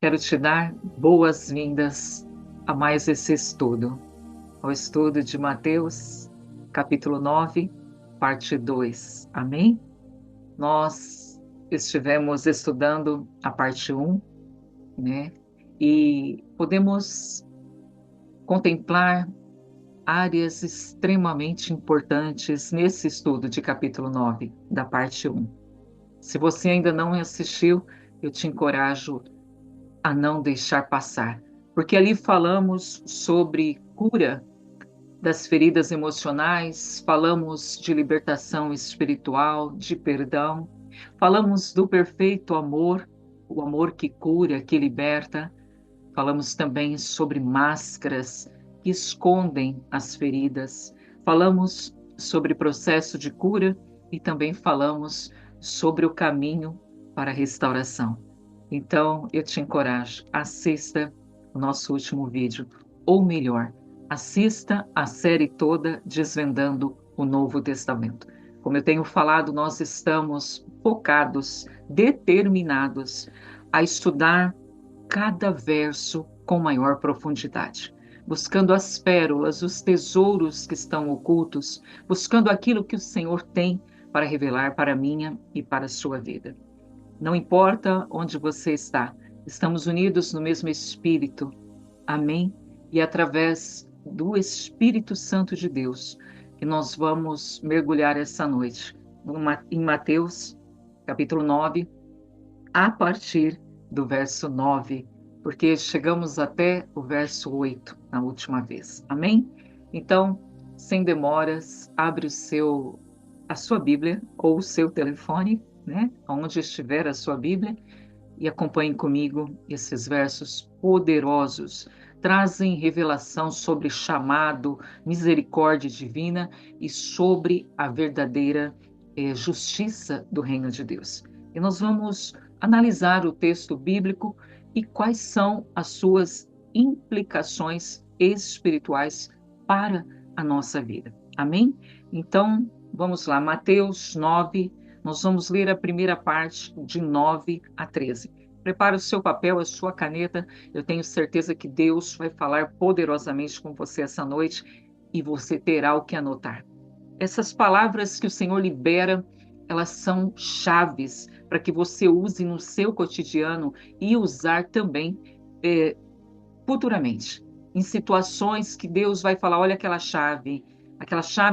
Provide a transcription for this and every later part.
Quero te dar boas-vindas a mais esse estudo, ao estudo de Mateus, capítulo 9, parte 2. Amém? Nós estivemos estudando a parte um, né? E podemos contemplar áreas extremamente importantes nesse estudo de capítulo 9 da parte um. Se você ainda não assistiu, eu te encorajo a não deixar passar, porque ali falamos sobre cura das feridas emocionais, falamos de libertação espiritual, de perdão, falamos do perfeito amor, o amor que cura, que liberta, falamos também sobre máscaras que escondem as feridas, falamos sobre processo de cura e também falamos sobre o caminho para a restauração. Então, eu te encorajo, assista o nosso último vídeo, ou melhor, assista a série toda Desvendando o Novo Testamento. Como eu tenho falado, nós estamos focados, determinados a estudar cada verso com maior profundidade, buscando as pérolas, os tesouros que estão ocultos, buscando aquilo que o Senhor tem para revelar para a minha e para a sua vida. Não importa onde você está, estamos unidos no mesmo Espírito. Amém? E através do Espírito Santo de Deus, que nós vamos mergulhar essa noite em Mateus, capítulo 9, a partir do verso 9, porque chegamos até o verso 8 na última vez. Amém? Então, sem demoras, abre a sua Bíblia ou o seu telefone, né? Onde estiver a sua Bíblia, e acompanhe comigo esses versos poderosos. Trazem revelação sobre chamado, misericórdia divina e sobre a verdadeira justiça do reino de Deus. E nós vamos analisar o texto bíblico e quais são as suas implicações espirituais para a nossa vida. Amém? Então, vamos lá, Mateus 9, nós vamos ler a primeira parte de 9 a 13. Prepare o seu papel, a sua caneta. Eu tenho certeza que Deus vai falar poderosamente com você essa noite e você terá o que anotar. Essas palavras que o Senhor libera, elas são chaves para que você use no seu cotidiano e usar também futuramente, em situações que Deus vai falar, olha aquela chave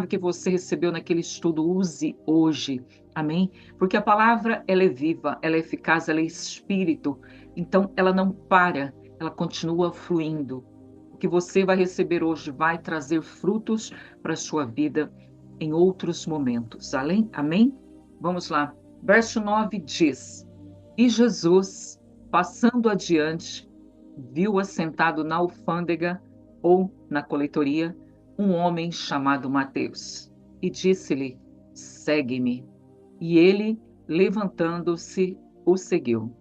que você recebeu naquele estudo, use hoje, amém? Porque a palavra, ela é viva, ela é eficaz, ela é espírito, então ela não para, ela continua fluindo. O que você vai receber hoje vai trazer frutos para a sua vida em outros momentos, amém? Vamos lá, verso 9 diz, e Jesus, passando adiante, viu assentado na alfândega ou na coletoria um homem chamado Mateus e disse-lhe: segue-me. E ele, levantando-se, o seguiu.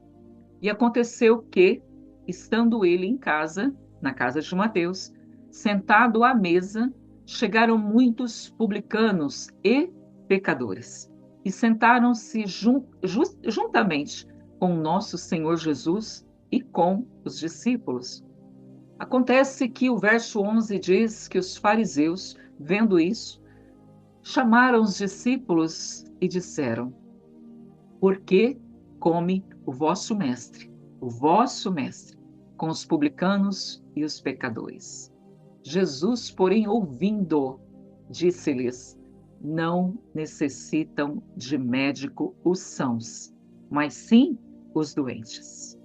E aconteceu que, estando ele em casa, na casa de Mateus, sentado à mesa, chegaram muitos publicanos e pecadores e sentaram-se juntamente com nosso Senhor Jesus e com os discípulos. Acontece que o verso 11 diz que os fariseus, vendo isso, chamaram os discípulos e disseram: por que come o vosso mestre, com os publicanos e os pecadores? Jesus, porém, ouvindo, disse-lhes: não necessitam de médico os sãos, mas sim os doentes.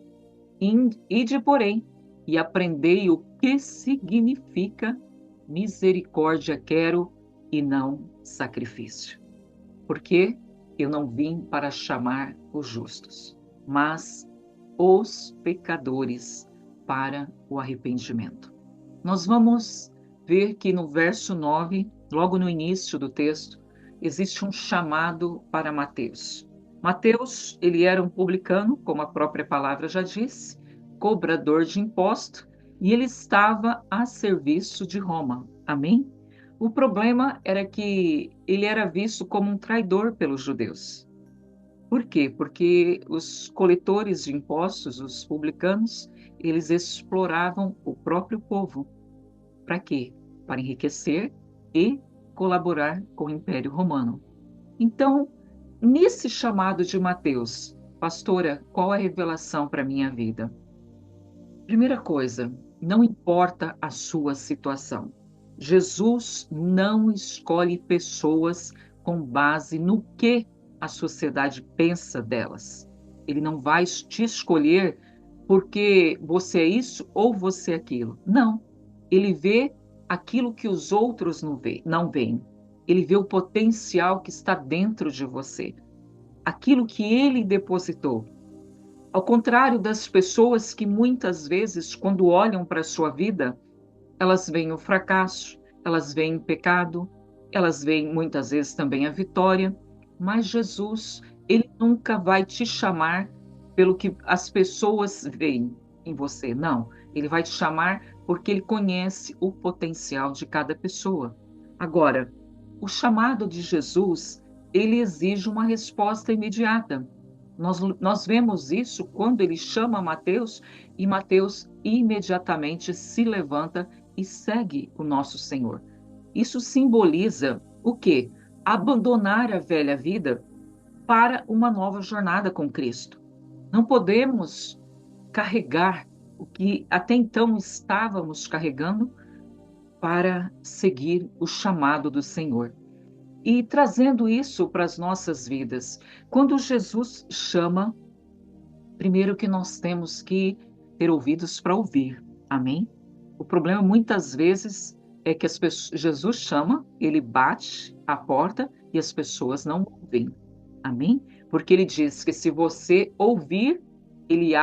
Ide, porém, e aprendei o que significa misericórdia quero e não sacrifício. Porque eu não vim para chamar os justos, mas os pecadores para o arrependimento. Nós vamos ver que no verso 9, logo no início do texto, existe um chamado para Mateus. Mateus, ele era um publicano, como a própria palavra já disse, cobrador de imposto, e ele estava a serviço de Roma. Amém? O problema era que ele era visto como um traidor pelos judeus. Por quê? Porque os coletores de impostos, os publicanos, eles exploravam o próprio povo. Para quê? Para enriquecer e colaborar com o Império Romano. Então, nesse chamado de Mateus, pastora, qual a revelação para a minha vida? Primeira coisa, não importa a sua situação. Jesus não escolhe pessoas com base no que a sociedade pensa delas. Ele não vai te escolher porque você é isso ou você é aquilo. Não. Ele vê aquilo que os outros não veem. Ele vê o potencial que está dentro de você, aquilo que ele depositou. Ao contrário das pessoas que muitas vezes, quando olham para a sua vida, elas veem o fracasso, elas veem o pecado, elas veem muitas vezes também a vitória, mas Jesus, ele nunca vai te chamar pelo que as pessoas veem em você, não. Ele vai te chamar porque ele conhece o potencial de cada pessoa. Agora, o chamado de Jesus, ele exige uma resposta imediata. Nós vemos isso quando ele chama Mateus e Mateus imediatamente se levanta e segue o nosso Senhor. Isso simboliza o quê? Abandonar a velha vida para uma nova jornada com Cristo. Não podemos carregar o que até então estávamos carregando para seguir o chamado do Senhor. E trazendo isso para as nossas vidas, quando Jesus chama, primeiro que nós temos que ter ouvidos para ouvir. Amém? O problema muitas vezes é que Jesus chama, ele bate a porta e as pessoas não ouvem. Amém? Porque ele diz que se você ouvir, e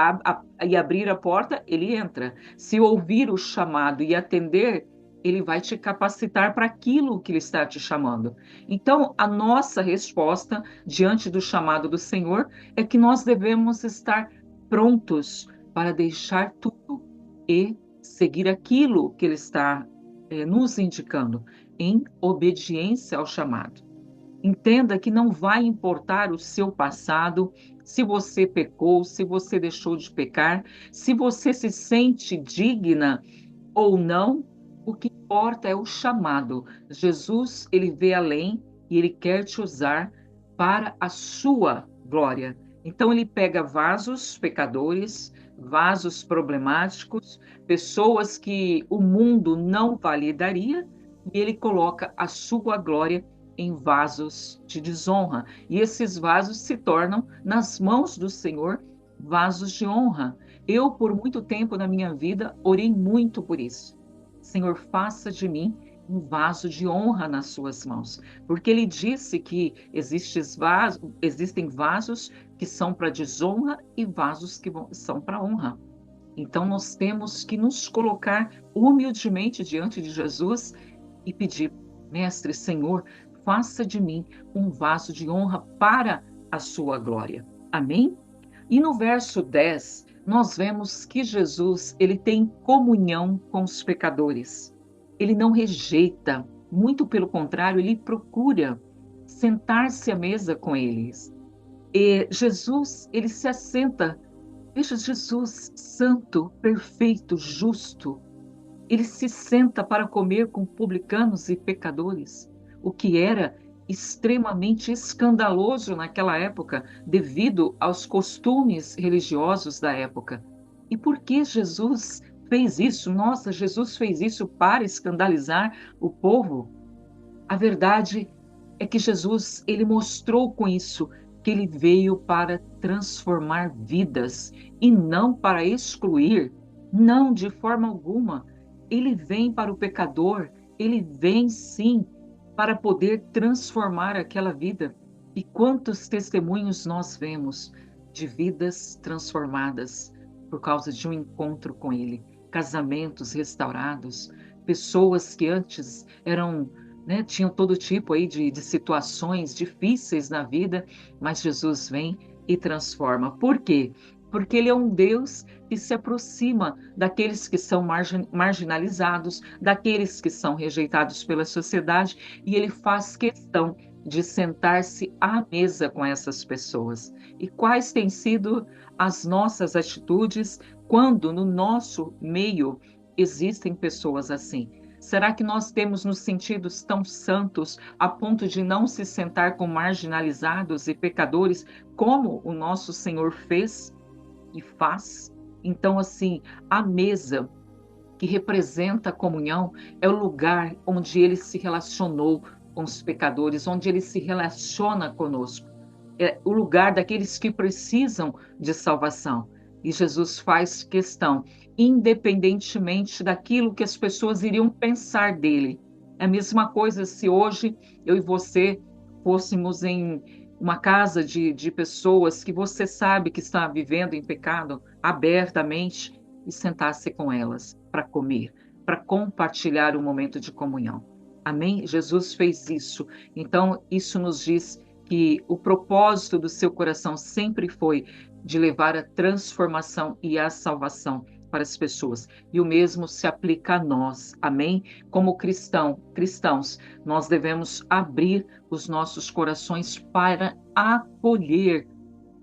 abrir a porta, ele entra. Se ouvir o chamado e atender, ele vai te capacitar para aquilo que ele está te chamando. Então, a nossa resposta diante do chamado do Senhor é que nós devemos estar prontos para deixar tudo e seguir aquilo que ele está nos indicando, em obediência ao chamado. Entenda que não vai importar o seu passado, se você pecou, se você deixou de pecar, se você se sente digna ou não, o que importa é o chamado. Jesus, ele vê além e ele quer te usar para a sua glória. Então ele pega vasos pecadores, vasos problemáticos, pessoas que o mundo não validaria, e ele coloca a sua glória em vasos de desonra. E esses vasos se tornam, nas mãos do Senhor, vasos de honra. Eu, por muito tempo na minha vida, orei muito por isso. Senhor, faça de mim um vaso de honra nas suas mãos. Porque ele disse que existem vasos que são para desonra e vasos que são para honra. Então, nós temos que nos colocar humildemente diante de Jesus e pedir, Mestre, Senhor, faça de mim um vaso de honra para a sua glória. Amém? E no verso 10, nós vemos que Jesus, ele tem comunhão com os pecadores. Ele não rejeita, muito pelo contrário, ele procura sentar-se à mesa com eles. E Jesus, ele se assenta. Veja Jesus, santo, perfeito, justo. Ele se senta para comer com publicanos e pecadores, o que era extremamente escandaloso naquela época, devido aos costumes religiosos da época. E por que Jesus fez isso? Nossa, Jesus fez isso para escandalizar o povo? A verdade é que Jesus, ele mostrou com isso que ele veio para transformar vidas e não para excluir, não de forma alguma. Ele vem para o pecador, ele vem sim para poder transformar aquela vida. E quantos testemunhos nós vemos de vidas transformadas por causa de um encontro com ele, casamentos restaurados, pessoas que antes eram, né, tinham todo tipo aí de situações difíceis na vida, mas Jesus vem e transforma. Por quê? Porque ele é um Deus que se aproxima daqueles que são marginalizados, daqueles que são rejeitados pela sociedade, e ele faz questão de sentar-se à mesa com essas pessoas? E quais têm sido as nossas atitudes quando no nosso meio existem pessoas assim? Será que nós temos nos sentido tão santos a ponto de não se sentar com marginalizados e pecadores como o nosso Senhor fez e faz? Então, assim, a mesa que representa a comunhão, é o lugar onde ele se relacionou com os pecadores, onde ele se relaciona conosco. É o lugar daqueles que precisam de salvação. E Jesus faz questão, independentemente daquilo que as pessoas iriam pensar dele. É a mesma coisa se hoje eu e você fôssemos em uma casa de pessoas que você sabe que está vivendo em pecado abertamente e sentasse com elas para comer, para compartilhar o momento de comunhão. Amém? Jesus fez isso. Então, isso nos diz que o propósito do seu coração sempre foi de levar a transformação e a salvação para as pessoas. E o mesmo se aplica a nós. Amém? Como cristãos, nós devemos abrir os nossos corações para acolher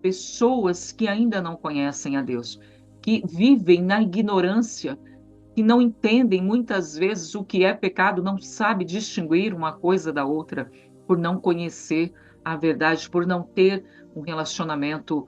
pessoas que ainda não conhecem a Deus, que vivem na ignorância, que não entendem muitas vezes o que é pecado, não sabe distinguir uma coisa da outra, por não conhecer a verdade, por não ter um relacionamento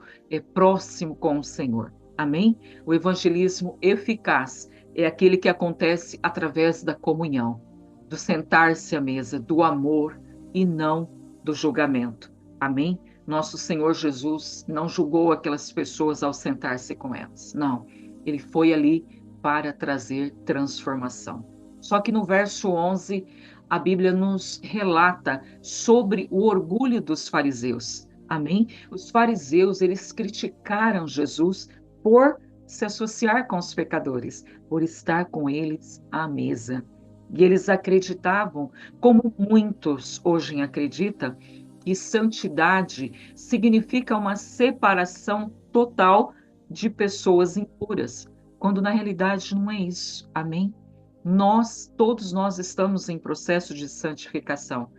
próximo com o Senhor. Amém? O evangelismo eficaz é aquele que acontece através da comunhão, do sentar-se à mesa, do amor e não do julgamento. Amém? Nosso Senhor Jesus não julgou aquelas pessoas ao sentar-se com elas. Não. Ele foi ali para trazer transformação. Só que no verso 11, a Bíblia nos relata sobre o orgulho dos fariseus. Amém? Os fariseus, eles criticaram Jesus por se associar com os pecadores, por estar com eles à mesa. E eles acreditavam, como muitos hoje acreditam, que santidade significa uma separação total de pessoas impuras, quando na realidade não é isso. Amém? Todos nós estamos em processo de santificação,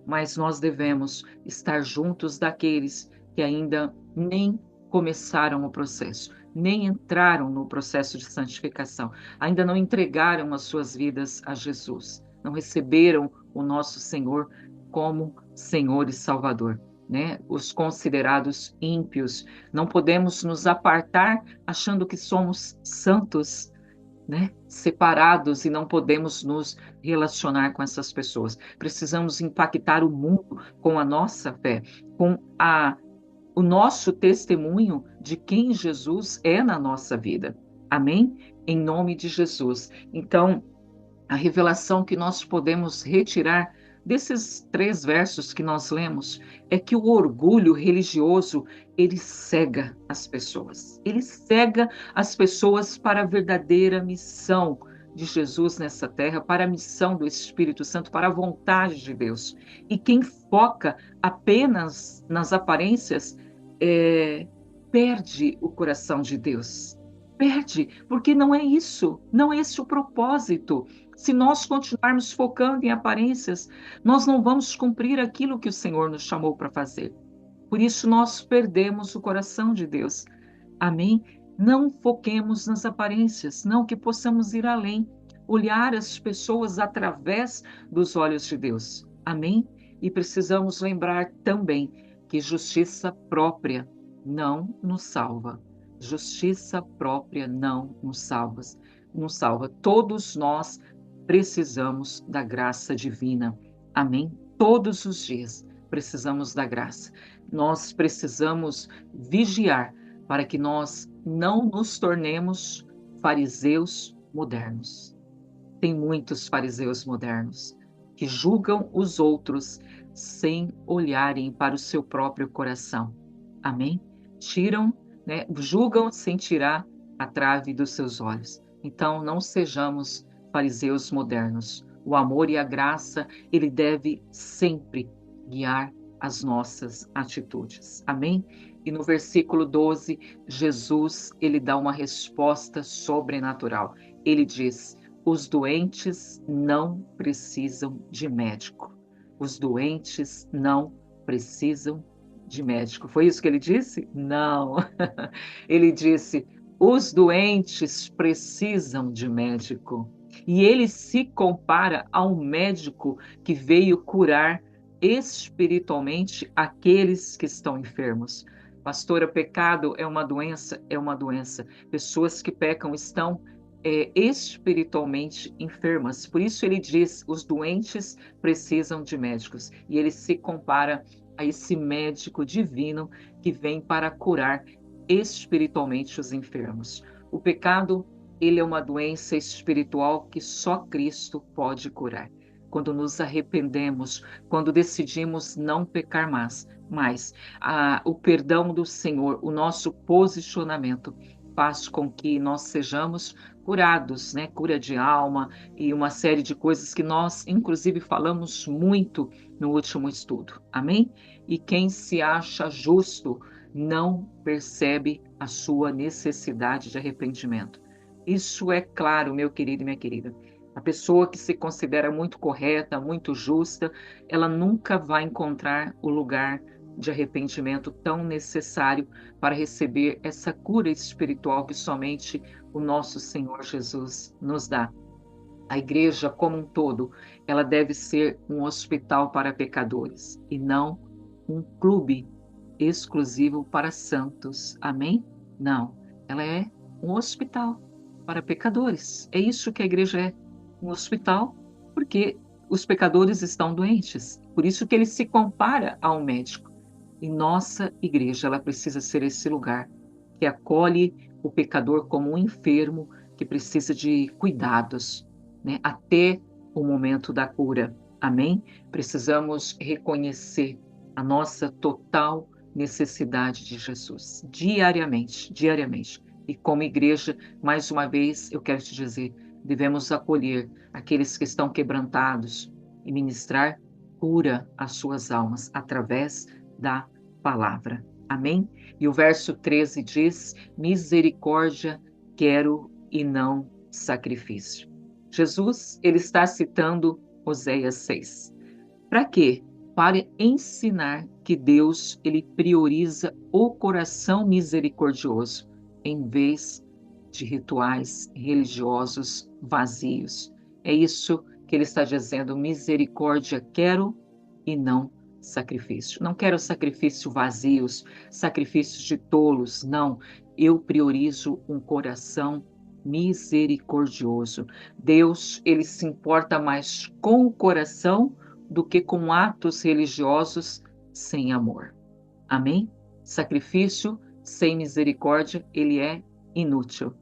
mas nós devemos estar juntos daqueles que ainda nem começaram o processo, nem entraram no processo de santificação, ainda não entregaram as suas vidas a Jesus, não receberam o nosso Senhor como Senhor e Salvador, né? Os considerados ímpios. Não podemos nos apartar achando que somos santos, né? Separados e não podemos nos relacionar com essas pessoas. Precisamos impactar o mundo com a nossa fé, com o nosso testemunho de quem Jesus é na nossa vida. Amém? Em nome de Jesus. Então, a revelação que nós podemos retirar desses 3 versos que nós lemos é que o orgulho religioso, ele cega as pessoas. Ele cega as pessoas para a verdadeira missão de Jesus nessa terra, para a missão do Espírito Santo, para a vontade de Deus. E quem foca apenas nas aparências perde o coração de Deus. Perde, porque não é isso, não é esse o propósito. Se nós continuarmos focando em aparências, nós não vamos cumprir aquilo que o Senhor nos chamou para fazer. Por isso nós perdemos o coração de Deus. Amém? Não foquemos nas aparências, não, que possamos ir além, olhar as pessoas através dos olhos de Deus. Amém? E precisamos lembrar também que justiça própria não nos salva. Justiça própria não nos salva. Nos salva. Todos nós precisamos da graça divina. Amém? Todos os dias precisamos da graça. Nós precisamos vigiar para que nós não nos tornemos fariseus modernos. Tem muitos fariseus modernos que julgam os outros sem olharem para o seu próprio coração. Amém? Tiram, né? Julgam sem tirar a trave dos seus olhos. Então, não sejamos fariseus modernos. O amor e a graça, ele deve sempre guiar as nossas atitudes. Amém? E no versículo 12, Jesus, ele dá uma resposta sobrenatural. Ele diz: os doentes não precisam de médico. os doentes não precisam de médico. Foi isso que ele disse? Não. Ele disse: os doentes precisam de médico. E ele se compara ao médico que veio curar espiritualmente aqueles que estão enfermos. Pastora, pecado é uma doença? É uma doença. Pessoas que pecam estão espiritualmente enfermas. Por isso ele diz: os doentes precisam de médicos. E ele se compara a esse médico divino que vem para curar espiritualmente os enfermos. O pecado, ele é uma doença espiritual que só Cristo pode curar. Quando nos arrependemos, quando decidimos não pecar mais, o perdão do Senhor, o nosso posicionamento, faz com que nós sejamos curados, né? Cura de alma e uma série de coisas que nós, inclusive, falamos muito no último estudo. Amém? E quem se acha justo não percebe a sua necessidade de arrependimento. Isso é claro, meu querido e minha querida. A pessoa que se considera muito correta, muito justa, ela nunca vai encontrar o lugar de arrependimento tão necessário para receber essa cura espiritual que somente o nosso Senhor Jesus nos dá. A igreja como um todo, ela deve ser um hospital para pecadores e não um clube exclusivo para santos. Amém? Não, ela é um hospital para pecadores. É isso que a igreja é, um hospital, porque os pecadores estão doentes. Por isso que ele se compara a um médico. E nossa igreja, ela precisa ser esse lugar que acolhe o pecador como um enfermo que precisa de cuidados, né, até o momento da cura. Amém? Precisamos reconhecer a nossa total necessidade de Jesus, diariamente, diariamente. E como igreja, mais uma vez, eu quero te dizer, devemos acolher aqueles que estão quebrantados e ministrar cura às suas almas através da palavra. Amém? E o verso 13 diz: misericórdia quero e não sacrifício. Jesus, ele está citando Oséias 6. Para quê? Para ensinar que Deus, ele prioriza o coração misericordioso em vez de rituais religiosos vazios. É isso que ele está dizendo: misericórdia quero e não sacrifício. Não quero sacrifícios vazios, sacrifícios de tolos, não. Eu priorizo um coração misericordioso. Deus, ele se importa mais com o coração do que com atos religiosos sem amor. Amém? Sacrifício sem misericórdia, ele é inútil.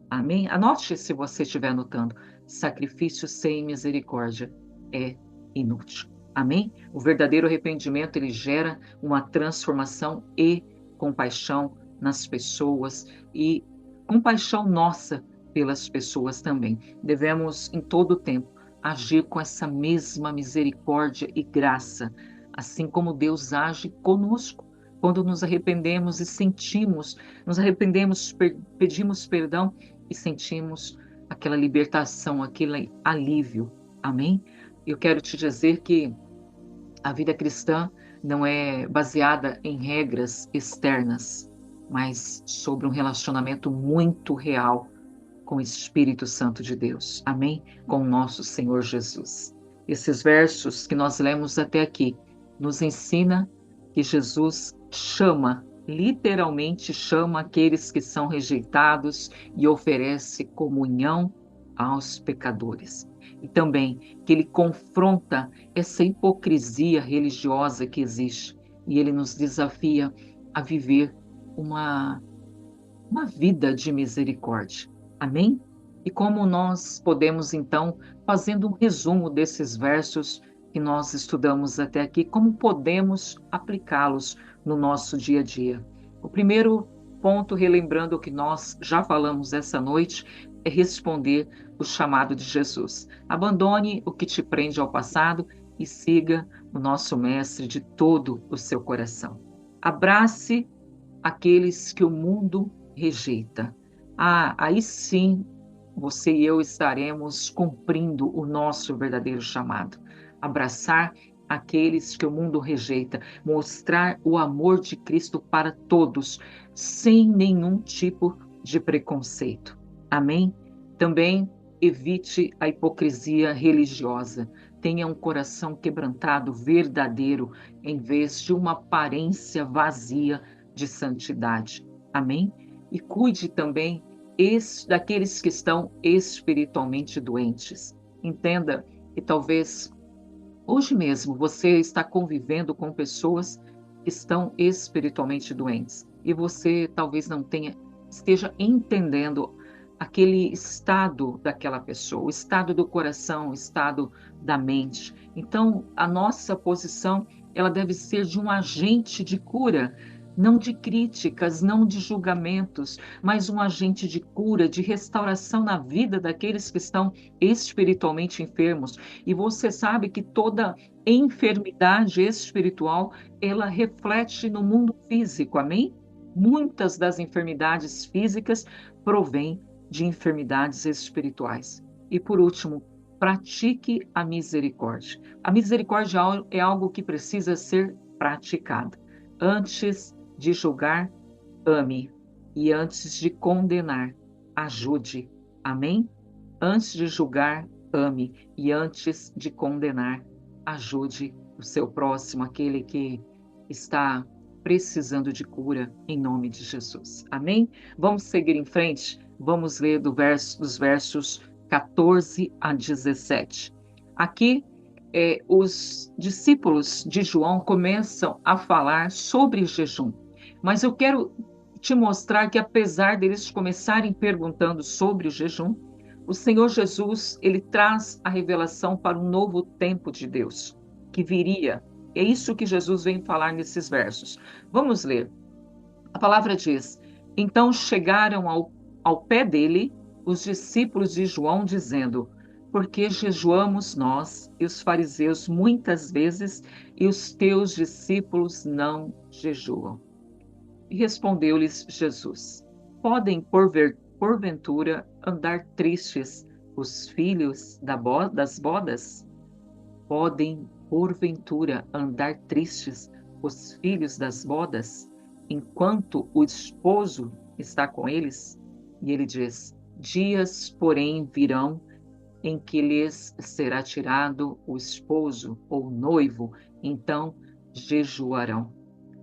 Amém? Anote se você estiver anotando. Sacrifício sem misericórdia é inútil. Amém? O verdadeiro arrependimento, ele gera uma transformação e compaixão nas pessoas e compaixão nossa pelas pessoas também. Devemos, em todo o tempo, agir com essa mesma misericórdia e graça, assim como Deus age conosco. Quando nos arrependemos e sentimos, nos arrependemos, pedimos perdão e sentimos aquela libertação, aquele alívio. Amém? Eu quero te dizer que a vida cristã não é baseada em regras externas, mas sobre um relacionamento muito real com o Espírito Santo de Deus. Amém? Com o nosso Senhor Jesus. Esses versos que nós lemos até aqui nos ensina que Jesus chama, literalmente chama aqueles que são rejeitados e oferece comunhão aos pecadores. E também que ele confronta essa hipocrisia religiosa que existe e ele nos desafia a viver uma, uma vida de misericórdia. Amém? E como nós podemos, então, fazendo um resumo desses versos que nós estudamos até aqui, como podemos aplicá-los no nosso dia a dia? O primeiro ponto, relembrando o que nós já falamos essa noite, é responder o chamado de Jesus. Abandone o que te prende ao passado e siga o nosso Mestre de todo o seu coração. Abrace aqueles que o mundo rejeita. Aí sim você e eu estaremos cumprindo o nosso verdadeiro chamado. Abraçar aqueles que o mundo rejeita, mostrar o amor de Cristo para todos, sem nenhum tipo de preconceito. Amém? Também evite a hipocrisia religiosa. Tenha um coração quebrantado, verdadeiro, em vez de uma aparência vazia de santidade. Amém? E cuide também daqueles que estão espiritualmente doentes. Entenda que talvez hoje mesmo você está convivendo com pessoas que estão espiritualmente doentes e você talvez não esteja entendendo aquele estado daquela pessoa, o estado do coração, o estado da mente. Então, a nossa posição, ela deve ser de um agente de cura, não de críticas, não de julgamentos, mas um agente de cura, de restauração na vida daqueles que estão espiritualmente enfermos. E você sabe que toda enfermidade espiritual, ela reflete no mundo físico, amém? Muitas das enfermidades físicas provêm de enfermidades espirituais. E por último, pratique a misericórdia. A misericórdia é algo que precisa ser praticado. Antes de julgar, ame. E antes de condenar, ajude. Amém? Antes de julgar, ame. E antes de condenar, ajude o seu próximo, aquele que está precisando de cura, em nome de Jesus. Amém? Vamos seguir em frente? Vamos ler dos versos 14 a 17. Aqui, os discípulos de João começam a falar sobre jejum. Mas eu quero te mostrar que, apesar deles começarem perguntando sobre o jejum, o Senhor Jesus, ele traz a revelação para um novo tempo de Deus, que viria. É isso que Jesus vem falar nesses versos. Vamos ler. A palavra diz: Então chegaram ao pé dele os discípulos de João, dizendo: Por que jejuamos nós e os fariseus muitas vezes, e os teus discípulos não jejuam? E respondeu-lhes Jesus: Podem, porventura, andar tristes os filhos das bodas? Podem, porventura, andar tristes os filhos das bodas, enquanto o esposo está com eles? E ele diz: Dias, porém, virão em que lhes será tirado o esposo ou noivo, então jejuarão.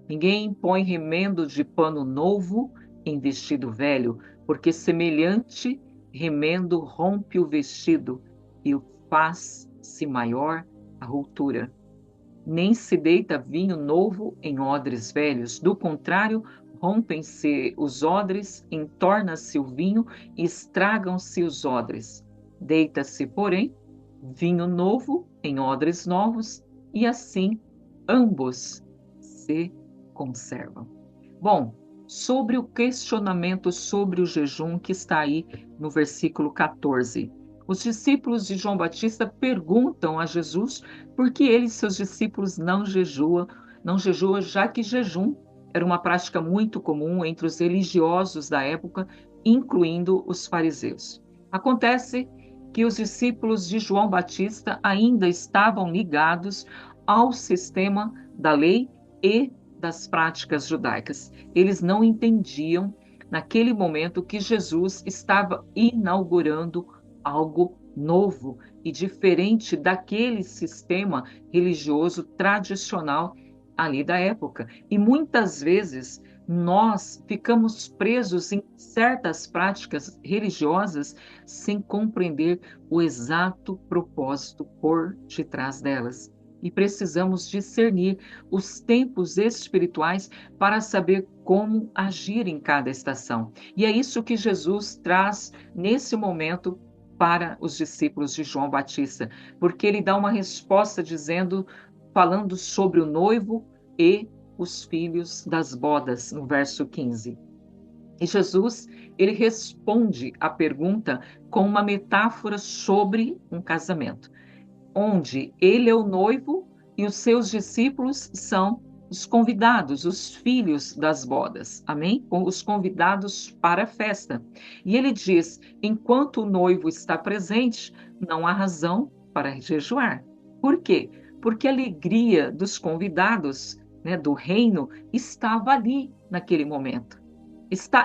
Ninguém põe remendo de pano novo em vestido velho, porque semelhante remendo rompe o vestido e o faz-se maior a ruptura. Nem se deita vinho novo em odres velhos, do contrário, rompem-se os odres, entorna-se o vinho e estragam-se os odres. Deita-se, porém, vinho novo em odres novos, e assim ambos se conservam. Bom, sobre o questionamento sobre o jejum que está aí no versículo 14. Os discípulos de João Batista perguntam a Jesus por que ele e seus discípulos não jejuam, já que jejum era uma prática muito comum entre os religiosos da época, incluindo os fariseus. Acontece que os discípulos de João Batista ainda estavam ligados ao sistema da lei e das práticas judaicas. Eles não entendiam, naquele momento, que Jesus estava inaugurando algo novo e diferente daquele sistema religioso tradicional ali da época. E muitas vezes nós ficamos presos em certas práticas religiosas sem compreender o exato propósito por detrás delas. E precisamos discernir os tempos espirituais para saber como agir em cada estação. E é isso que Jesus traz nesse momento para os discípulos de João Batista, porque ele dá uma resposta falando sobre o noivo e os filhos das bodas, no verso 15. E Jesus, ele responde a pergunta com uma metáfora sobre um casamento, onde ele é o noivo e os seus discípulos são os convidados, os filhos das bodas, amém? Os convidados para a festa. E ele diz: enquanto o noivo está presente, não há razão para jejuar. Por quê? porque a alegria dos convidados, né, do reino estava ali naquele momento.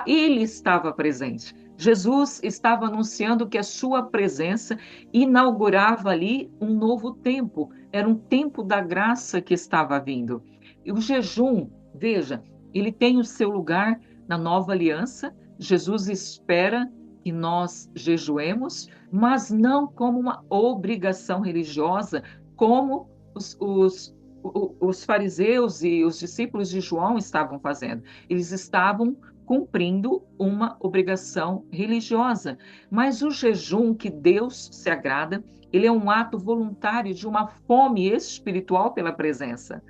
Ele estava presente. Jesus estava anunciando que a sua presença inaugurava ali um novo tempo. Era um tempo da graça que estava vindo. E o jejum, veja, ele tem o seu lugar na nova aliança. Jesus espera que nós jejuemos, mas não como uma obrigação religiosa, como os fariseus e os discípulos de João estavam fazendo. Eles estavam cumprindo uma obrigação religiosa. Mas o jejum que Deus se agrada, ele é um ato voluntário de uma fome espiritual pela presença.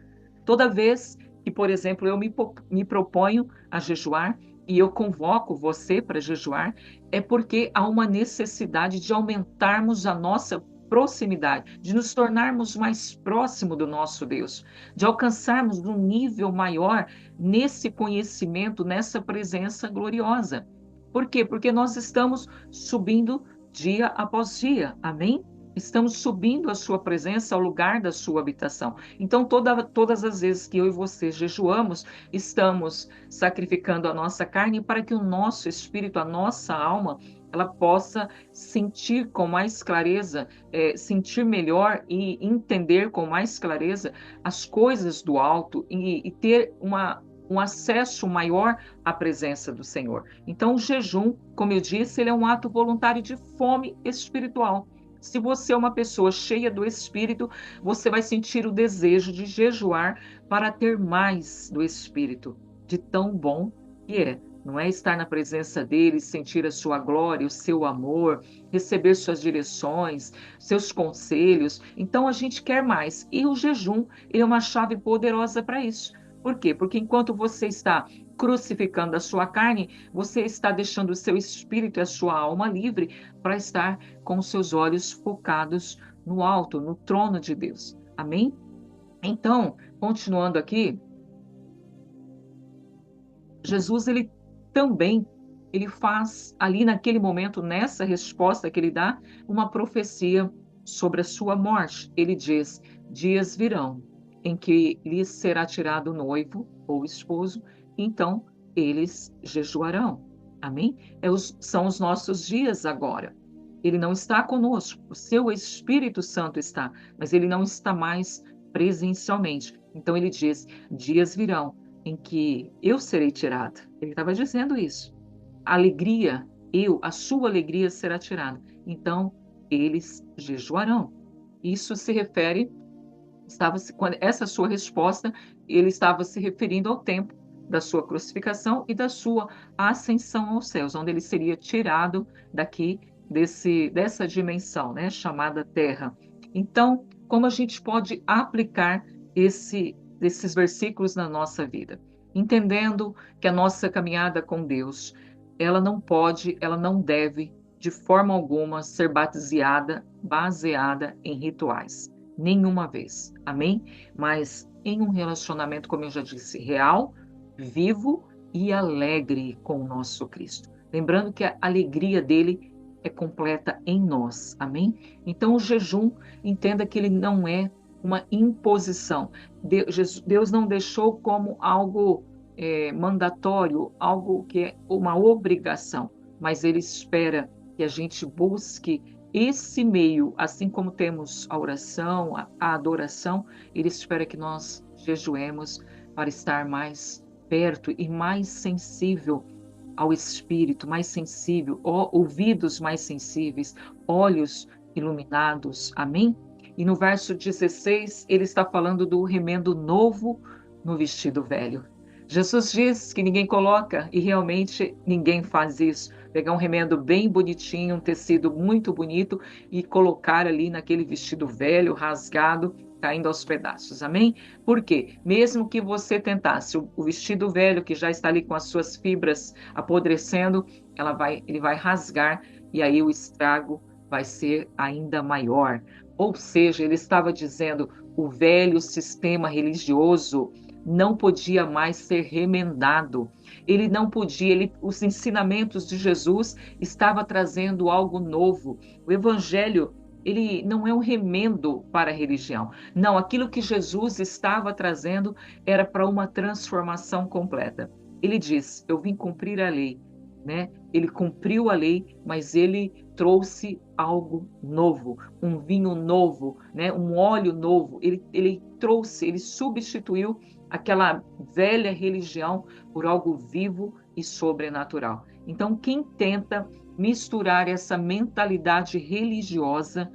Toda vez que, por exemplo, eu me proponho a jejuar e eu convoco você para jejuar, é porque há uma necessidade de aumentarmos a nossa proximidade, de nos tornarmos mais próximo do nosso Deus, de alcançarmos um nível maior nesse conhecimento, nessa presença gloriosa. Por quê? Porque nós estamos subindo dia após dia. Amém? Estamos subindo a sua presença ao lugar da sua habitação. Então, todas as vezes que eu e você jejuamos, estamos sacrificando a nossa carne para que o nosso espírito, a nossa alma, ela possa sentir com mais clareza, sentir melhor e entender com mais clareza as coisas do alto e ter um acesso maior à presença do Senhor. Então, o jejum, como eu disse, ele é um ato voluntário de fome espiritual. Se você é uma pessoa cheia do Espírito, você vai sentir o desejo de jejuar para ter mais do Espírito, de tão bom que é. Não é estar na presença dele, sentir a sua glória, o seu amor, receber suas direções, seus conselhos. Então a gente quer mais. E o jejum é uma chave poderosa para isso. Por quê? Porque enquanto você está crucificando a sua carne, você está deixando o seu espírito e a sua alma livre para estar com os seus olhos focados no alto, no trono de Deus. Amém? Então, continuando aqui, Jesus ele também ele faz ali naquele momento, nessa resposta que ele dá, uma profecia sobre a sua morte. Ele diz: dias virão em que lhes será tirado o noivo ou esposo, então eles jejuarão. Amém? São os nossos dias agora. Ele não está conosco, o seu Espírito Santo está, mas ele não está mais presencialmente. Então ele diz: dias virão em que eu serei tirado. Ele estava dizendo isso. A alegria, a sua alegria será tirada. Então eles jejuarão. Isso se refere, quando essa sua resposta, ele estava se referindo ao tempo da sua crucificação e da sua ascensão aos céus, onde ele seria tirado daqui dessa dimensão, né, chamada Terra. Então, como a gente pode aplicar esses versículos na nossa vida? Entendendo que a nossa caminhada com Deus, ela não pode, ela não deve, de forma alguma, ser baseada em rituais. Nenhuma vez. Amém? Mas em um relacionamento, como eu já disse, real, vivo e alegre com o nosso Cristo. Lembrando que a alegria dele é completa em nós. Amém? Então, o jejum, entenda que ele não é uma imposição. Deus não deixou como algo mandatório, algo que é uma obrigação, mas ele espera que a gente busque esse meio, assim como temos a oração, a adoração, ele espera que nós jejuemos para estar mais perto e mais sensível ao Espírito, mais sensível, ouvidos mais sensíveis, olhos iluminados. Amém? E no verso 16, ele está falando do remendo novo no vestido velho. Jesus diz que ninguém coloca, e realmente ninguém faz isso. Pegar um remendo bem bonitinho, um tecido muito bonito e colocar ali naquele vestido velho, rasgado, caindo aos pedaços. Amém? Por quê? Mesmo que você tentasse o vestido velho, que já está ali com as suas fibras apodrecendo, ele vai rasgar e aí o estrago vai ser ainda maior. Ou seja, ele estava dizendo, o velho sistema religioso não podia mais ser remendado. Ele não podia, os ensinamentos de Jesus estavam trazendo algo novo. O evangelho ele não é um remendo para a religião. Não, aquilo que Jesus estava trazendo era para uma transformação completa. Ele diz: eu vim cumprir a lei, né? Ele cumpriu a lei, mas ele trouxe algo novo, um vinho novo, né? Um óleo novo. Ele trouxe, ele substituiu aquela velha religião por algo vivo e sobrenatural. Então, quem tenta misturar essa mentalidade religiosa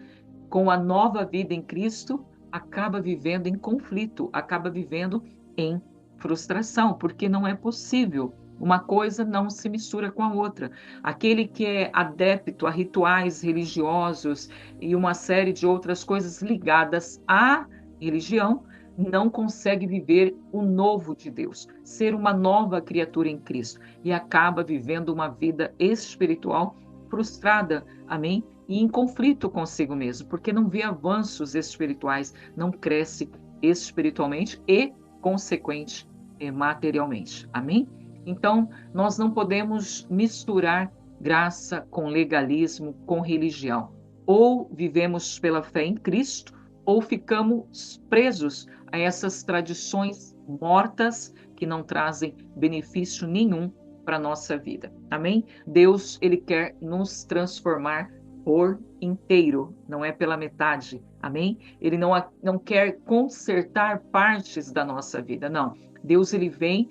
com a nova vida em Cristo, acaba vivendo em conflito, acaba vivendo em frustração, porque não é possível. Uma coisa não se mistura com a outra. Aquele que é adepto a rituais religiosos e uma série de outras coisas ligadas à religião, não consegue viver o novo de Deus, ser uma nova criatura em Cristo, e acaba vivendo uma vida espiritual frustrada, amém? E em conflito consigo mesmo, porque não vê avanços espirituais, não cresce espiritualmente e, consequente, materialmente. Amém? Então, nós não podemos misturar graça com legalismo, com religião. Ou vivemos pela fé em Cristo, ou ficamos presos a essas tradições mortas que não trazem benefício nenhum para a nossa vida. Amém? Deus, ele quer nos transformar por inteiro, não é pela metade. Amém? Ele não quer consertar partes da nossa vida, não. Deus, ele vem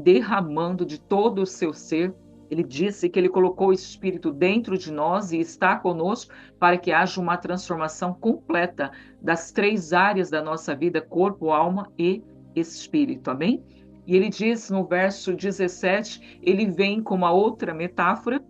derramando de todo o seu ser. Ele disse que ele colocou o Espírito dentro de nós e está conosco para que haja uma transformação completa das três áreas da nossa vida: corpo, alma e espírito. Amém? E ele diz no verso 17, ele vem com uma outra metáfora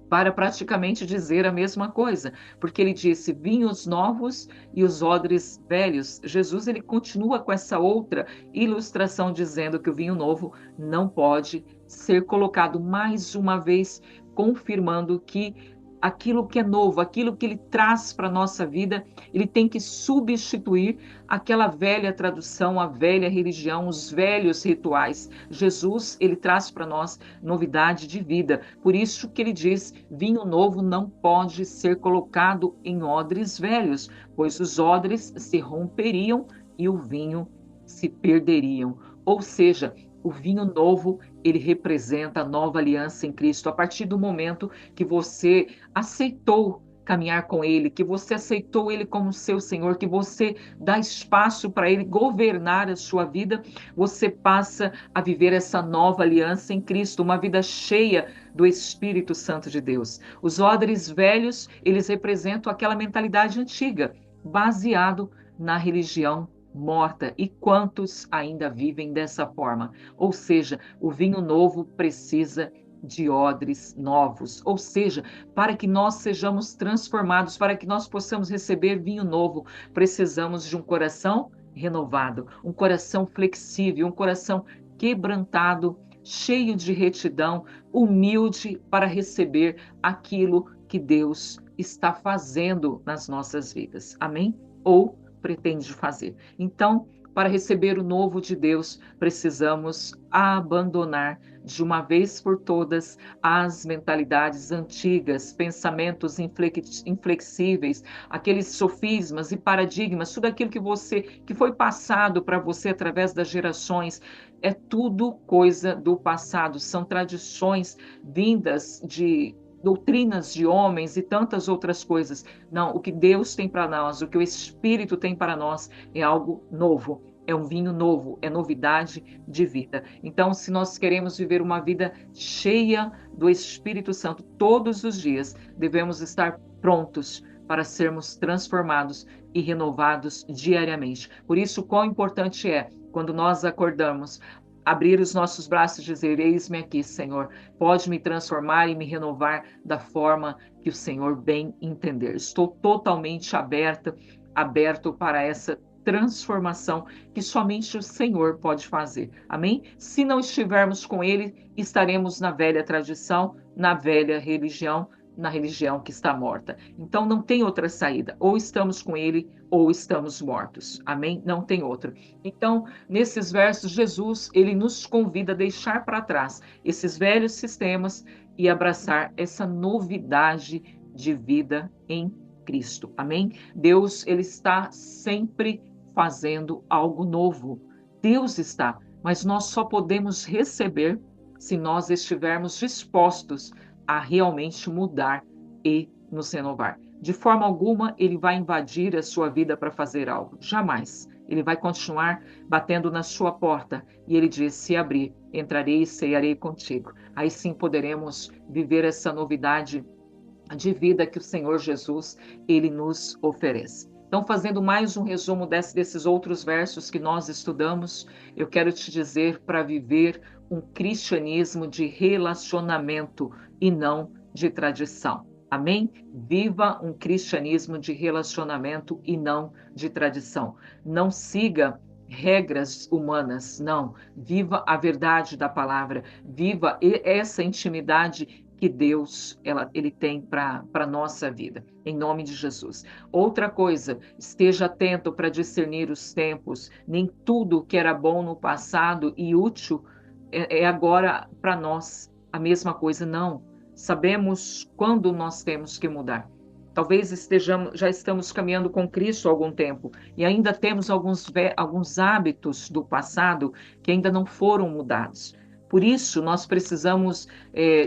para praticamente dizer a mesma coisa, porque ele disse vinhos novos e os odres velhos. Jesus, ele continua com essa outra ilustração dizendo que o vinho novo não pode ser colocado, mais uma vez confirmando que aquilo que é novo, aquilo que ele traz para a nossa vida, ele tem que substituir aquela velha tradução, a velha religião, os velhos rituais. Jesus, ele traz para nós novidade de vida. Por isso que ele diz: vinho novo não pode ser colocado em odres velhos, pois os odres se romperiam e o vinho se perderiam. Ou seja, o vinho novo, ele representa a nova aliança em Cristo. A partir do momento que você aceitou caminhar com Ele, que você aceitou Ele como seu Senhor, que você dá espaço para Ele governar a sua vida, você passa a viver essa nova aliança em Cristo, uma vida cheia do Espírito Santo de Deus. Os odres velhos, eles representam aquela mentalidade antiga, baseado na religião morta. E quantos ainda vivem dessa forma? Ou seja, o vinho novo precisa de odres novos, ou seja, para que nós sejamos transformados, para que nós possamos receber vinho novo, precisamos de um coração renovado, um coração flexível, um coração quebrantado, cheio de retidão, humilde para receber aquilo que Deus está fazendo nas nossas vidas. Amém? Ou pretende fazer. Então, para receber o novo de Deus, precisamos abandonar de uma vez por todas as mentalidades antigas, pensamentos inflexíveis, aqueles sofismas e paradigmas, tudo aquilo que foi passado para você através das gerações, é tudo coisa do passado, são tradições vindas de doutrinas de homens e tantas outras coisas. Não, o que Deus tem para nós, o que o Espírito tem para nós é algo novo. É um vinho novo, é novidade de vida. Então, se nós queremos viver uma vida cheia do Espírito Santo todos os dias, devemos estar prontos para sermos transformados e renovados diariamente. Por isso, quão importante é, quando nós acordamos, abrir os nossos braços e dizer: eis-me aqui, Senhor, pode me transformar e me renovar da forma que o Senhor bem entender. Estou totalmente aberto para essa transformação que somente o Senhor pode fazer. Amém? Se não estivermos com Ele, estaremos na velha tradição, na velha religião, na religião que está morta. Então não tem outra saída. Ou estamos com Ele, ou estamos mortos. Amém? Não tem outra. Então, nesses versos, Jesus, ele nos convida a deixar para trás esses velhos sistemas e abraçar essa novidade de vida em Cristo. Amém? Deus, ele está sempre fazendo algo novo. Deus está, mas nós só podemos receber se nós estivermos dispostos a realmente mudar e nos renovar. De forma alguma, ele vai invadir a sua vida para fazer algo. Jamais. Ele vai continuar batendo na sua porta. E ele diz: se abrir, entrarei e cearei contigo. Aí sim poderemos viver essa novidade de vida que o Senhor Jesus, ele nos oferece. Então, fazendo mais um resumo desses outros versos que nós estudamos, eu quero te dizer para viver um cristianismo de relacionamento e não de tradição. Amém? Viva um cristianismo de relacionamento e não de tradição. Não siga regras humanas, não. Viva a verdade da palavra. Viva essa intimidade que Deus ele tem para a nossa vida, em nome de Jesus. Outra coisa, esteja atento para discernir os tempos. Nem tudo que era bom no passado e útil é agora para nós a mesma coisa, não. Sabemos quando nós temos que mudar. Talvez já estamos caminhando com Cristo há algum tempo e ainda temos alguns hábitos do passado que ainda não foram mudados. Por isso, nós precisamos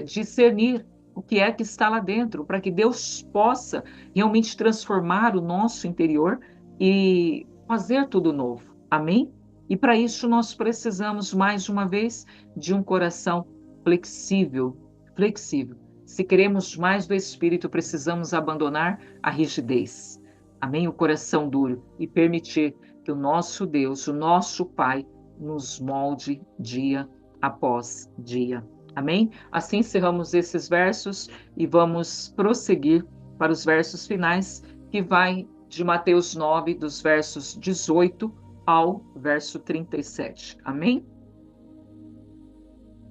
discernir o que é que está lá dentro, para que Deus possa realmente transformar o nosso interior e fazer tudo novo. Amém? E para isso nós precisamos, mais uma vez, de um coração flexível. Flexível. Se queremos mais do Espírito, precisamos abandonar a rigidez. Amém? O coração duro e permitir que o nosso Deus, o nosso Pai, nos molde dia após dia. Amém? Assim encerramos esses versos e vamos prosseguir para os versos finais, que vai de Mateus 9, dos versos 18 ao verso 37. Amém?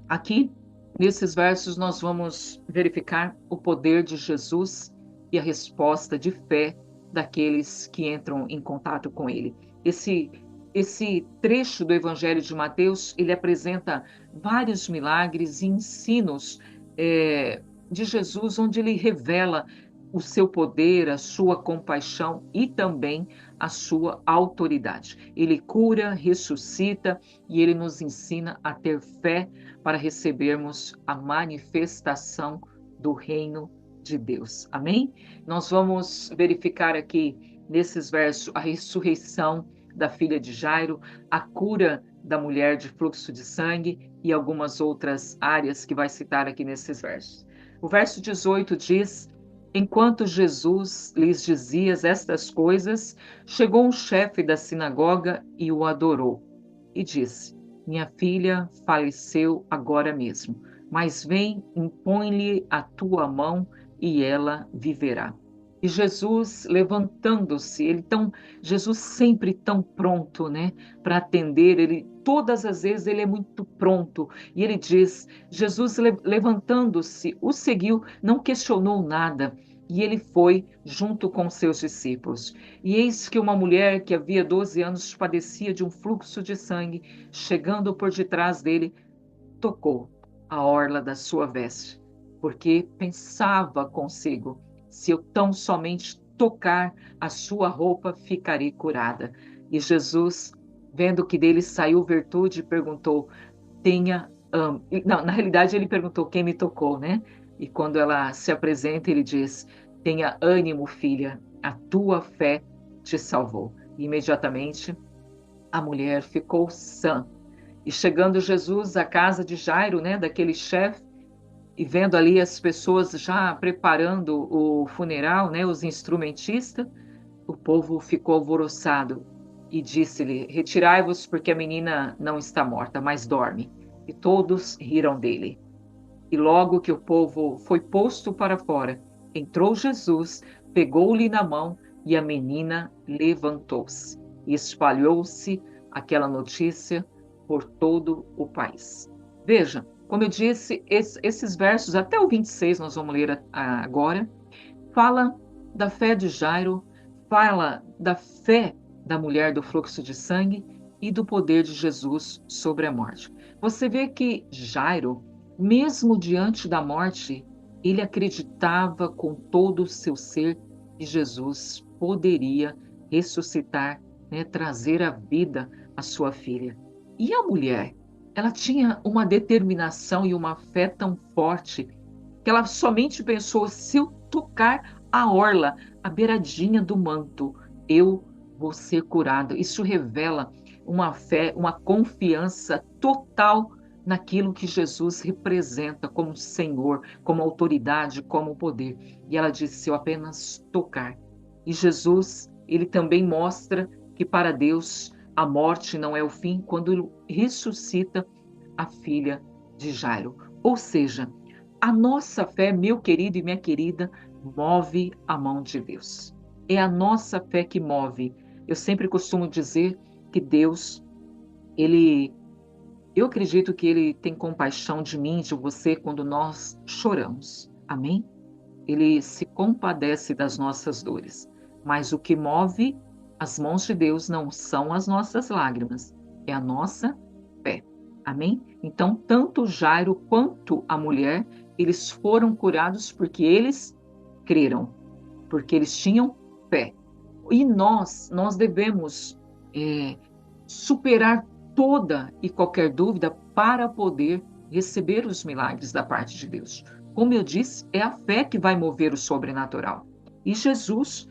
Aqui, nesses versos, nós vamos verificar o poder de Jesus e a resposta de fé daqueles que entram em contato com ele. Esse trecho do Evangelho de Mateus, ele apresenta vários milagres e ensinos de Jesus, onde ele revela o seu poder, a sua compaixão e também a sua autoridade. Ele cura, ressuscita e ele nos ensina a ter fé para recebermos a manifestação do reino de Deus. Amém? Nós vamos verificar aqui nesses versos a ressurreição da filha de Jairo, a cura da mulher de fluxo de sangue e algumas outras áreas que vai citar aqui nesses versos. O verso 18 diz: enquanto Jesus lhes dizia estas coisas, chegou um chefe da sinagoga e o adorou. E disse: minha filha faleceu agora mesmo, mas vem, impõe-lhe a tua mão e ela viverá. E Jesus levantando-se, Jesus sempre tão pronto, né, para atender, todas as vezes ele é muito pronto. E ele diz, Jesus levantando-se, o seguiu, não questionou nada. E ele foi junto com seus discípulos. E eis que uma mulher que havia 12 anos padecia de um fluxo de sangue, chegando por detrás dele, tocou a orla da sua veste, porque pensava consigo: se eu tão somente tocar a sua roupa, ficarei curada. E Jesus, vendo que dele saiu virtude, perguntou: não, na realidade ele perguntou quem me tocou, né? E quando ela se apresenta, ele diz: tenha ânimo, filha, a tua fé te salvou. E imediatamente a mulher ficou sã. E chegando Jesus à casa de Jairo, né, daquele chefe, e vendo ali as pessoas já preparando o funeral, né, os instrumentistas, o povo ficou alvoroçado e disse-lhe: retirai-vos, porque a menina não está morta, mas dorme. E todos riram dele. E logo que o povo foi posto para fora, entrou Jesus, pegou-lhe na mão e a menina levantou-se. E espalhou-se aquela notícia por todo o país. Veja, como eu disse, esses versos, até o 26, nós vamos ler agora, fala da fé de Jairo, fala da fé da mulher do fluxo de sangue e do poder de Jesus sobre a morte. Você vê que Jairo, mesmo diante da morte, ele acreditava com todo o seu ser que Jesus poderia ressuscitar, né, trazer a vida à sua filha. E a mulher, ela tinha uma determinação e uma fé tão forte que ela somente pensou: se eu tocar a orla, a beiradinha do manto, eu vou ser curada. Isso revela uma fé, uma confiança total naquilo que Jesus representa como Senhor, como autoridade, como poder. E ela disse: se eu apenas tocar. E Jesus, ele também mostra que para Deus a morte não é o fim quando ele ressuscita a filha de Jairo. Ou seja, a nossa fé, meu querido e minha querida, move a mão de Deus. É a nossa fé que move. Eu sempre costumo dizer que Deus, ele, eu acredito que ele tem compaixão de mim, de você, quando nós choramos. Amém? Ele se compadece das nossas dores. Mas o que move as mãos de Deus não são as nossas lágrimas, é a nossa fé. Amém? Então, tanto Jairo quanto a mulher, eles foram curados porque eles creram, porque eles tinham fé. E nós devemos é, superar toda e qualquer dúvida para poder receber os milagres da parte de Deus. Como eu disse, é a fé que vai mover o sobrenatural. E Jesus,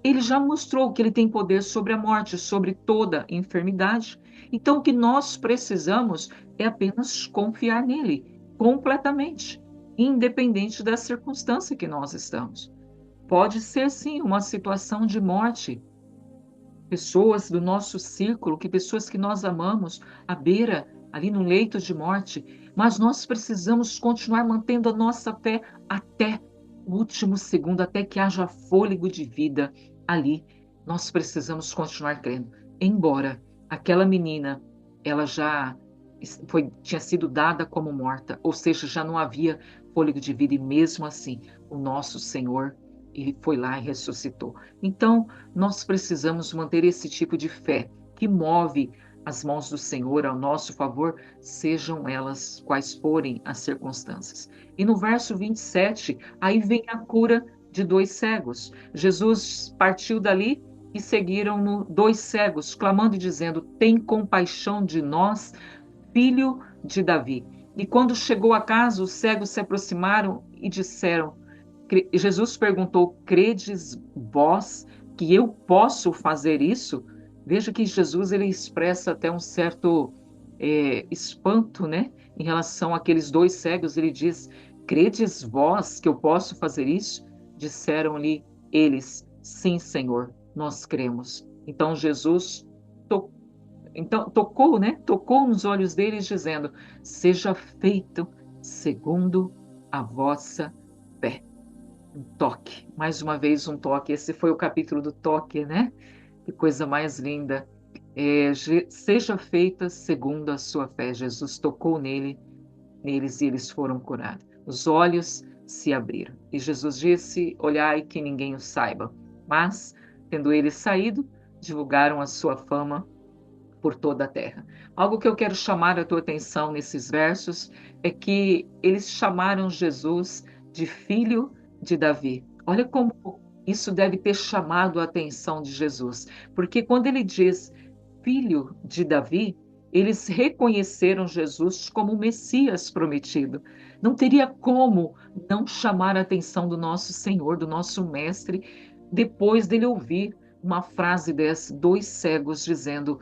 ele já mostrou que ele tem poder sobre a morte, sobre toda enfermidade. Então, o que nós precisamos é apenas confiar nele completamente, independente da circunstância que nós estamos. Pode ser, sim, uma situação de morte, pessoas do nosso círculo, que pessoas que nós amamos à beira, ali no leito de morte, mas nós precisamos continuar mantendo a nossa fé até o último segundo, até que haja fôlego de vida ali. Nós precisamos continuar crendo. Embora aquela menina, ela já tinha sido dada como morta, ou seja, já não havia fôlego de vida, e mesmo assim, o nosso Senhor, ele foi lá e ressuscitou. Então, nós precisamos manter esse tipo de fé que move as mãos do Senhor ao nosso favor, sejam elas quais forem as circunstâncias. E no verso 27, aí vem a cura de dois cegos. Jesus partiu dali e seguiram-no dois cegos, clamando e dizendo: tem compaixão de nós, filho de Davi. E quando chegou a casa, os cegos se aproximaram e disseram: Jesus perguntou: credes vós que eu posso fazer isso? Veja que Jesus, ele expressa até um certo espanto, né, em relação àqueles dois cegos. Ele diz: credes vós que eu posso fazer isso? Disseram-lhe eles: sim, Senhor, nós cremos. Então Jesus to tocou, né? Tocou nos olhos deles, dizendo: seja feito segundo a vossa fé. Um toque, mais uma vez um toque. Esse foi o capítulo do toque, né? Que coisa mais linda. Seja feita segundo a sua fé. Jesus tocou neles e eles foram curados. Os olhos se abriram. E Jesus disse: olhai que ninguém o saiba. Mas, tendo eles saído, divulgaram a sua fama por toda a terra. Algo que eu quero chamar a tua atenção nesses versos é que eles chamaram Jesus de filho de Davi. Olha como isso deve ter chamado a atenção de Jesus, porque quando ele diz filho de Davi, eles reconheceram Jesus como o Messias prometido. Não teria como não chamar a atenção do nosso Senhor, do nosso Mestre, depois dele ouvir uma frase dessa, dois cegos dizendo: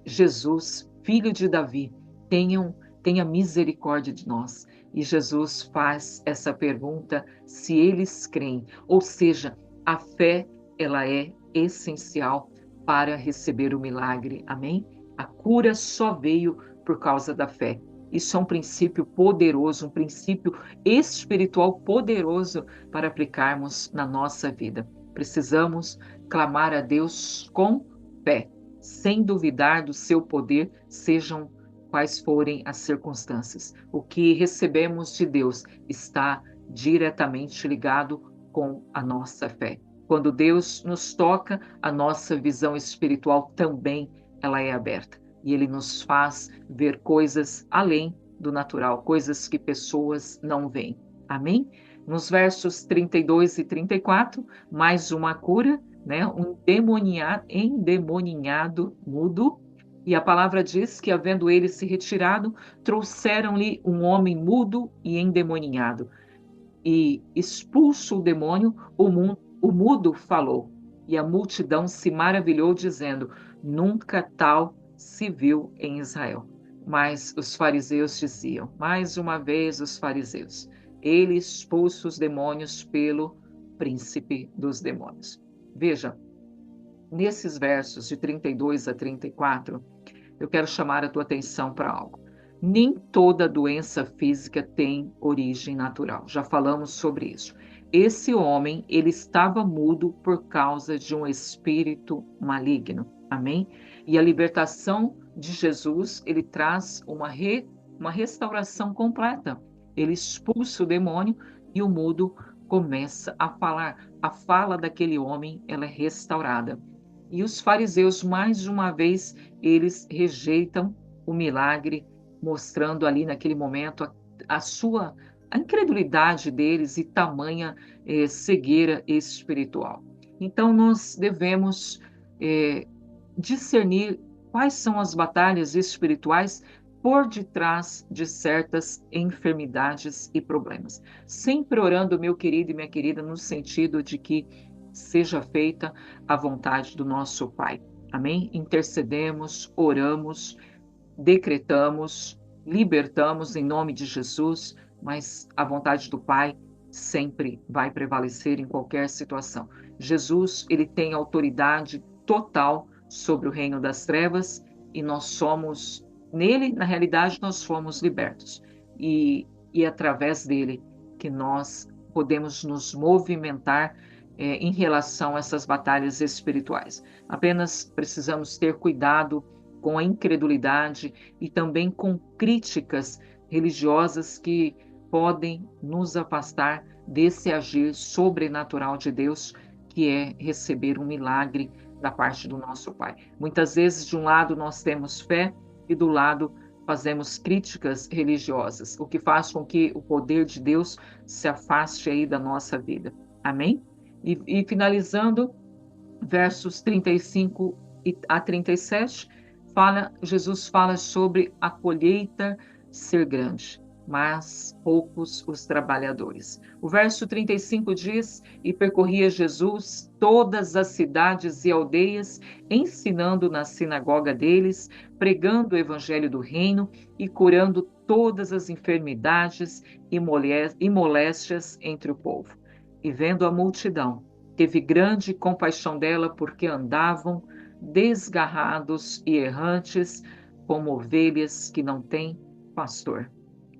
Jesus, filho de Davi, tenha misericórdia de nós. E Jesus faz essa pergunta se eles creem, ou seja, a fé, ela é essencial para receber o milagre. Amém? A cura só veio por causa da fé. Isso é um princípio poderoso, um princípio espiritual poderoso para aplicarmos na nossa vida. Precisamos clamar a Deus com fé, sem duvidar do seu poder, sejam quais forem as circunstâncias. O que recebemos de Deus está diretamente ligado com a nossa fé. Quando Deus nos toca, a nossa visão espiritual também ela é aberta e ele nos faz ver coisas além do natural, coisas que pessoas não veem. Amém? Nos versos 32 e 34, mais uma cura, né? Um endemoninhado mudo. E a palavra diz que, havendo ele se retirado, trouxeram-lhe um homem mudo e endemoninhado. E, expulso o demônio, o mudo falou. E a multidão se maravilhou, dizendo: nunca tal se viu em Israel. Mas os fariseus diziam, mais uma vez os fariseus, ele expulsa os demônios pelo príncipe dos demônios. Veja, nesses versos de 32 a 34, eu quero chamar a tua atenção para algo. Nem toda doença física tem origem natural. Já falamos sobre isso. Esse homem, ele estava mudo por causa de um espírito maligno. Amém? E a libertação de Jesus, ele traz uma restauração completa. Ele expulsa o demônio e o mudo começa a falar. A fala daquele homem, ela é restaurada. E os fariseus, mais uma vez, eles rejeitam o milagre, mostrando ali naquele momento a incredulidade deles e tamanha cegueira espiritual. Então, nós devemos discernir quais são as batalhas espirituais por detrás de certas enfermidades e problemas. Sempre orando, meu querido e minha querida, no sentido de que seja feita a vontade do nosso Pai. Amém? Intercedemos, oramos, decretamos, libertamos em nome de Jesus, mas a vontade do Pai sempre vai prevalecer em qualquer situação. Jesus, ele tem autoridade total sobre o reino das trevas e nós somos, nele, na realidade, nós fomos libertos. E é através dele que nós podemos nos movimentar em relação a essas batalhas espirituais. Apenas precisamos ter cuidado com a incredulidade e também com críticas religiosas que podem nos afastar desse agir sobrenatural de Deus, que é receber um milagre da parte do nosso Pai. Muitas vezes, de um lado, nós temos fé e do lado fazemos críticas religiosas, o que faz com que o poder de Deus se afaste aí da nossa vida. Amém? E finalizando, versos 35 a 37, Jesus fala sobre a colheita ser grande, mas poucos os trabalhadores. O verso 35 diz: E percorria Jesus todas as cidades e aldeias, ensinando na sinagoga deles, pregando o evangelho do reino e curando todas as enfermidades e moléstias entre o povo. E vendo a multidão, teve grande compaixão dela, porque andavam desgarrados e errantes, como ovelhas que não têm pastor.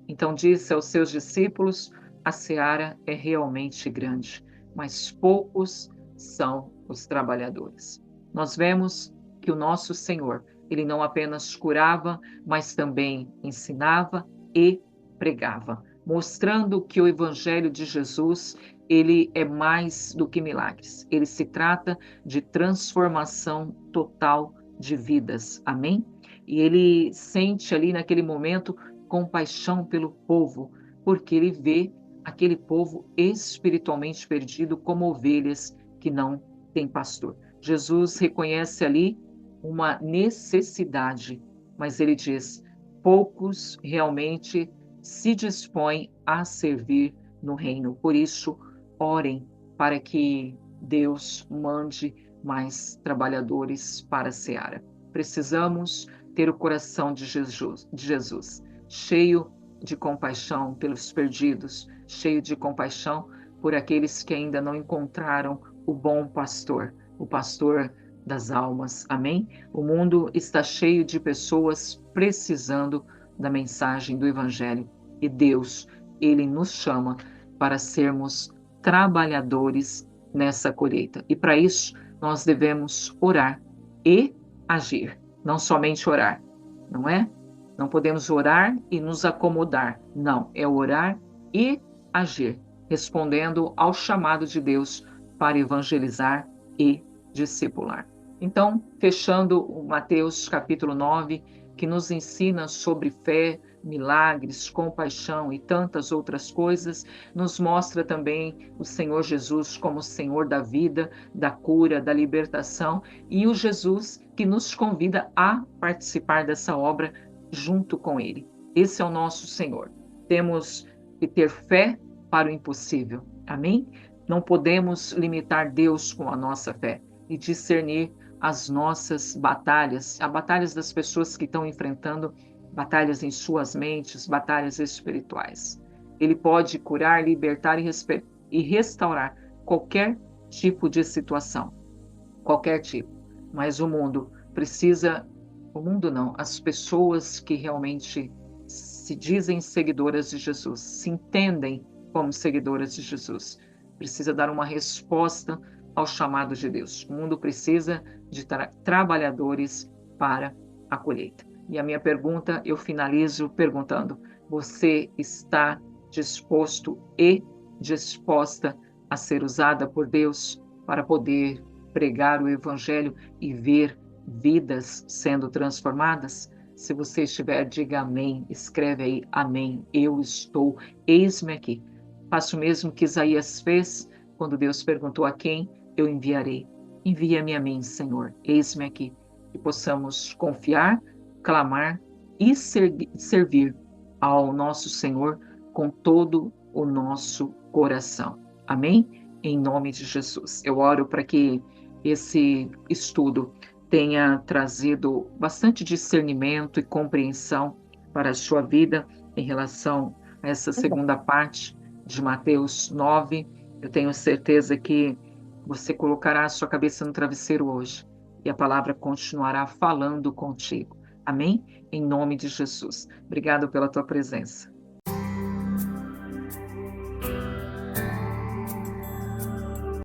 Então disse aos seus discípulos: a seara é realmente grande, mas poucos são os trabalhadores. Nós vemos que o nosso Senhor, ele não apenas curava, mas também ensinava e pregava, mostrando que o evangelho de Jesus, ele é mais do que milagres. Ele se trata de transformação total de vidas. Amém? E ele sente ali naquele momento compaixão pelo povo, porque ele vê aquele povo espiritualmente perdido como ovelhas que não têm pastor. Jesus reconhece ali uma necessidade, mas ele diz: poucos realmente se dispõem a servir no reino. Por isso, orem para que Deus mande mais trabalhadores para a seara. Precisamos ter o coração de Jesus, cheio de compaixão pelos perdidos, cheio de compaixão por aqueles que ainda não encontraram o bom pastor, o pastor das almas. Amém? O mundo está cheio de pessoas precisando da mensagem do Evangelho e Deus, ele nos chama para sermos trabalhadores nessa colheita. E para isso, nós devemos orar e agir, não somente orar, não é? Não podemos orar e nos acomodar. Não, é orar e agir, respondendo ao chamado de Deus para evangelizar e discipular. Então, fechando o Mateus capítulo 9, que nos ensina sobre fé, milagres, compaixão e tantas outras coisas, nos mostra também o Senhor Jesus como o Senhor da vida, da cura, da libertação, e o Jesus que nos convida a participar dessa obra junto com Ele. Esse é o nosso Senhor. Temos que ter fé para o impossível. Amém? Não podemos limitar Deus com a nossa fé e discernir as nossas batalhas, as batalhas das pessoas que estão enfrentando batalhas em suas mentes, batalhas espirituais. Ele pode curar, libertar e restaurar qualquer tipo de situação, qualquer tipo. Mas o mundo precisa, o mundo não, as pessoas que realmente se dizem seguidoras de Jesus, se entendem como seguidoras de Jesus, precisa dar uma resposta ao chamado de Deus. O mundo precisa de trabalhadores para a colheita. E a minha pergunta, eu finalizo perguntando: você está disposto e disposta a ser usada por Deus para poder pregar o Evangelho e ver vidas sendo transformadas? Se você estiver, diga amém. Escreve aí, amém. Eu estou, eis-me aqui. Faço o mesmo que Isaías fez quando Deus perguntou a quem eu enviarei. Envia-me a mim, Senhor. Eis-me aqui. Que possamos confiar, clamar e servir ao nosso Senhor com todo o nosso coração. Amém? Em nome de Jesus. Eu oro para que esse estudo tenha trazido bastante discernimento e compreensão para a sua vida em relação a essa segunda parte de Mateus 9. Eu tenho certeza que você colocará a sua cabeça no travesseiro hoje e a palavra continuará falando contigo. Amém? Em nome de Jesus. Obrigado pela tua presença.